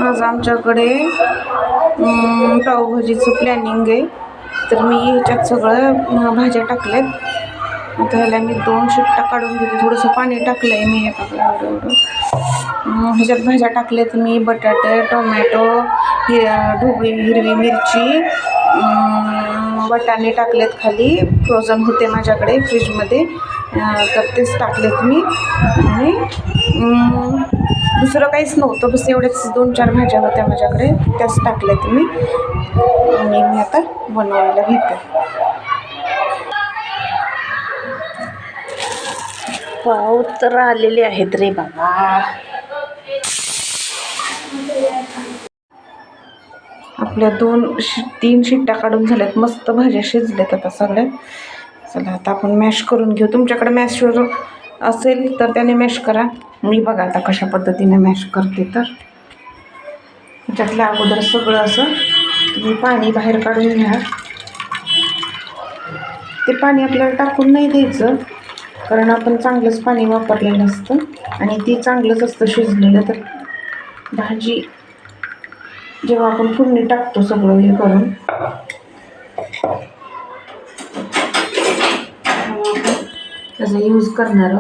आज आमच्याकडे पावभाजीचं प्लॅनिंग आहे. तर मी ह्याच्यात सगळं भाज्या टाकल्यात. आता ह्याला मी 2 शिट्ट्या काढून घेते. थोडंसं पाणी टाकलं आहे मी एवढं. ह्याच्यात भाज्या टाकल्यात मी बटाटे, टोमॅटो, ढोबळी हिरवी मिरची, वाटाणे टाकलेत खाली. फ्रोझन होते माझ्याकडे फ्रीजमध्ये, तर तेच टाकलेत मी. आणि दुसरं काहीच नव्हतं, बस एवढ्याच 2-4 भाज्या होत्या माझ्याकडे, त्याच टाकल्यात मी. आणि मी आता बनवायला घेते. पाव तर आलेले आहेत रे बाबा. आपल्या 2-3 शिट्ट्या काढून झाल्यात. मस्त भाज्या शिजल्यात आता सगळ्या. चला आता आपण मॅश करून घेऊ. तुमच्याकडे मॅशवर असेल तर त्याने मॅश करा. मी बघा आता कशा पद्धतीने मॅश करते. तर त्याच्यातल्या अगोदर सगळं असं तुम्ही पाणी बाहेर काढून घ्या. ते पाणी आपल्याला टाकून नाही द्यायचं, कारण आपण चांगलंच पाणी वापरलेलं असतं आणि ते चांगलंच असतं शिजलेलं. तर भाजी जेव्हा आपण फोडणी टाकतो सगळं हे करून, त्याचा यूज करणार.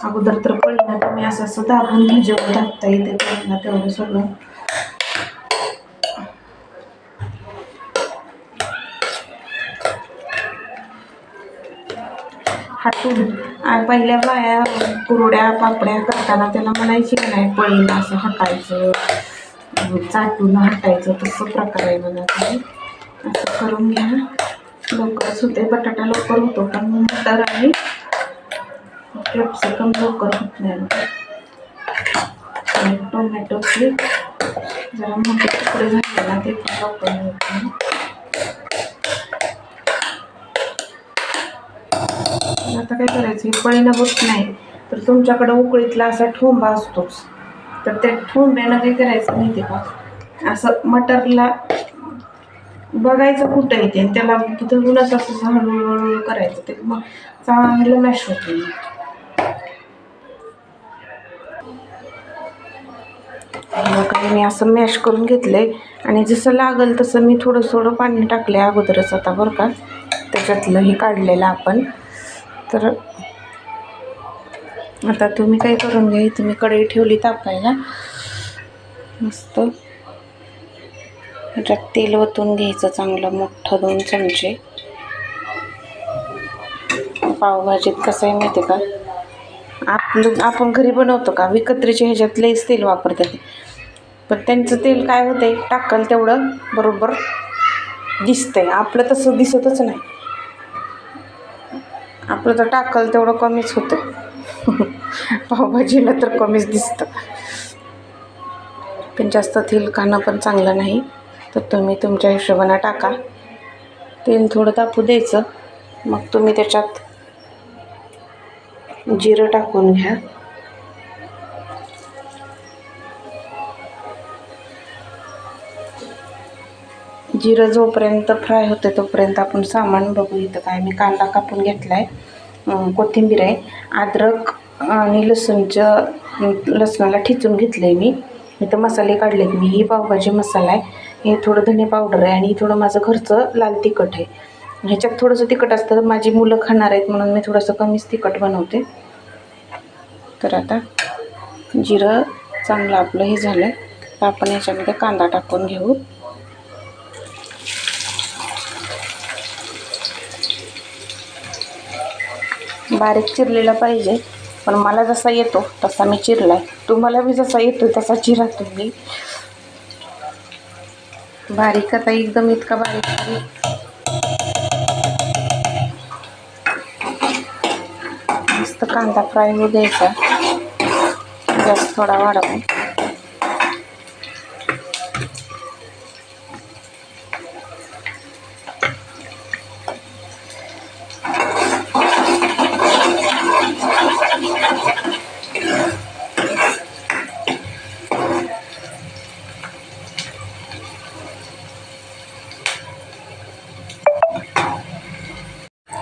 अगोदर तर पळीनं तुम्ही असं दाबून घ्या, जेवढं दाबता येते पळीनं तेवढं सगळं. हातून पहिल्या बाया कुरड्या पापड्या करताना त्याला म्हणायची की नाही, पळीनं असं हटायचं, चाटून हटायचं. तसं प्रकार आहे बघा. तुम्ही असं करून घ्या, लवकरच होते. बटाटा लवकर होतो, पण मटर आणि कॅप्सिकम लवकर होत नाही. टोमॅटोचे जरा मोठे तुकडे झाले ना, ते पण लवकर होत नाही. आता काय करायचं, पळीनं होत नाही तर तुमच्याकडं उकळीतला असा ठोंबा असतोच, तर त्या ठोंब्यानं काय करायचं माहिती का, असं मटरला बघायचं कुठं येते आणि त्याला धरूनच असं हळूहळू करायचं. ते मग चांगलं मॅश होते. मी असं मॅश करून घेतलंय आणि जसं लागल तसं मी थोडं पाणी टाकलंय अगोदरच आता बरं का, त्याच्यातलं हे काढलेलं आपण. तर आता तुम्ही काय करून घ्या, तुम्ही कढई ठेवली तापायला. मस्त ह्याच्यात तेल ओतून घ्यायचं चांगलं मोठं, 2 चमचे. पावभाजीत कसं आहे माहिती का, आपण घरी बनवतो का, विकत्रीच्या ह्याच्यात लईच तेल वापरतात. पण त्यांचं तेल काय होतंय, टाकल तेवढं बरोबर दिसतंय. आपलं तसं दिसतच नाही. आपलं तर टाकल तेवढं कमीच होतं. पावभाजीला तर कमीच दिसतं. पण जास्त तेल खाणं पण चांगलं नाही, तर तुम्ही तुमच्या हिशोबाने टाका. तेल थोडं तापू द्यायचं. मग तुम्ही त्याच्यात जिरं टाकून घ्या. जिरं जोपर्यंत फ्राय होते तोपर्यंत आपण सामान बघू. इथं काय मी कांदा कापून घेतला आहे, कोथिंबीर आहे, अद्रक आणि लसणाला ठेचून घेतलं आहे मी. इथं मसाले काढलेत मी. ही पावभाजी मसाला आहे, हे थोडं धने पावडर आहे आणि थोडं माझं घरचं लाल तिखट आहे. ह्याच्यात थोडंसं तिखट असतं, माझी मुलं खाणार आहेत म्हणून मी थोडंसं कमीच तिखट बनवते. तर आता जिरं चांगलं आपलं हे झालं तर आपण याच्यामध्ये कांदा टाकून घेऊ. बारीक चिरलेला पाहिजे, पण मला जसा येतो तसा मी चिरलाय. तुम्हाला बी जसा येतो तसा चिरा तुम्ही. बारीक आता एकदम इतका बारीक मस्त कांदा फ्राय होऊ द्यायचा. गॅस थोडा वाढवा.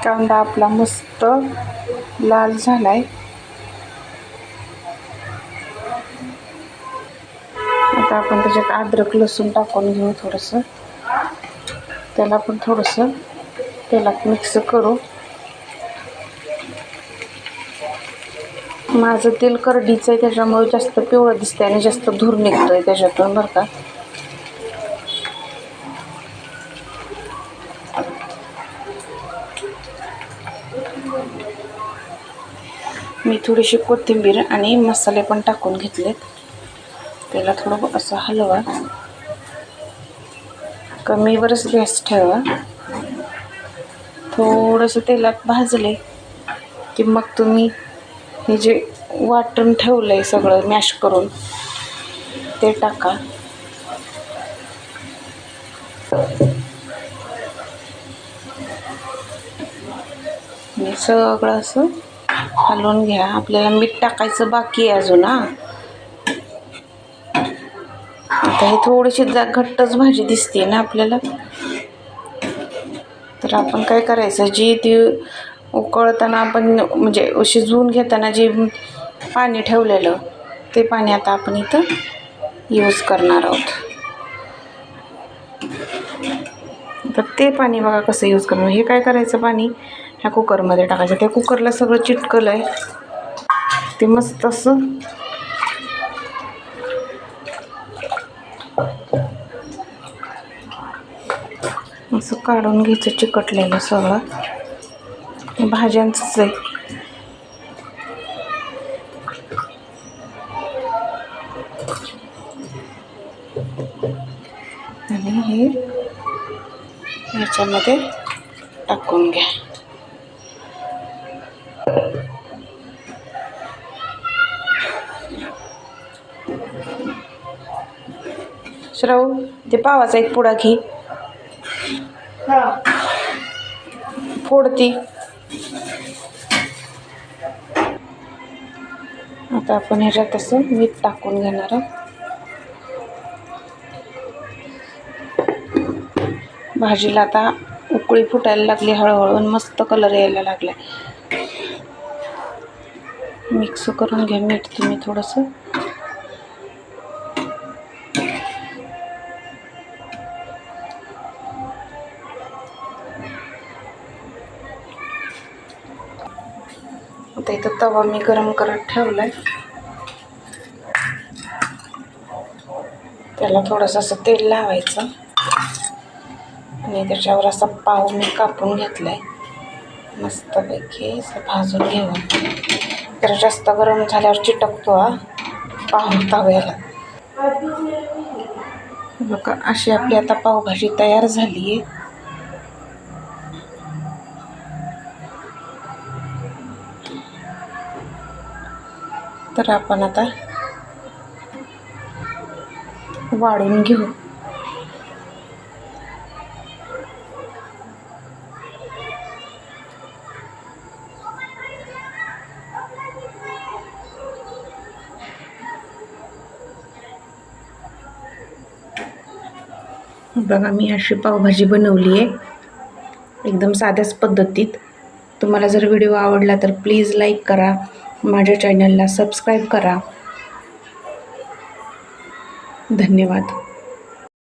कांदा आपला मस्त लाल झालाय. आता आता आपण त्याच्यात अद्रक लसूण टाकून घेऊ थोडंसं. त्याला पण थोडंसं तेलात मिक्स करू. माझं तेल करडीचं आहे त्याच्यामुळे जास्त पिवळं दिसतंय आणि जास्त धूर निघतोय त्याच्यातून बरं का. मी थोडीशी कोथिंबीर आणि मसाले पण टाकून घेतलेत. त्याला थोडं असं हलवा. कमीवरच गॅस ठेवा. थोडंसं तेलात भाजले की मग तुम्ही हे जे वाटून ठेवलंय सगळं मॅश करून ते टाका. हे सगळं असं हलवून घ्या. आपल्याला मीठ टाकायचं बाकी आहे अजून. आता हे थोडीशी घट्टच भाजी दिसते ना आपल्याला, तर आपण काय करायचं, जी ती उकळताना आपण म्हणजे शिजवून घेताना जे पाणी ठेवलेलं ते पाणी आता आपण इथं यूज करणार आहोत. तर ते पाणी बघा कसं यूज करणार. हे काय करायचं, पाणी ह्या कुकरमध्ये टाकायचं. त्या कुकरला सगळं चिटकलं आहे ते मस्त असं असं काढून घ्यायचं चिकटलेलं सगळं. भाज्यांचंच आहे. आणि हे ह्याच्यामध्ये टाकून घ्या. श्राव, ते पावाचा एक पुडा घे. फोडती. आता आपण ह्याच्यात असं मीठ टाकून घेणार आहोत. भाजीला आता उकळी फुटायला लागली हळूहळू, मस्त कलर यायला लागला. मिक्स करून घ्या मीठ तुम्ही थोडंसं. आता इथं तवा मी गरम करत ठेवलाय. त्याला थोडंसं असं तेल लावायचं आणि त्याच्यावर असा पाव मी कापून घेतलाय. मस्तपैकी असं भाजून घेऊन, तर जास्त गरम झाल्यावर चिटकतो पाव तव्याला. बघा अशी आपली आता पावभाजी तयार झाली आहे. तर आपण आता वाढून घेऊ. बघा मी अशी पावभाजी बनवली आहे एकदम साध्याच पद्धतीत. तुम्हाला जर व्हिडिओ आवडला तर प्लीज लाईक करा, माझ्या चॅनलला सबस्क्राईब करा. धन्यवाद.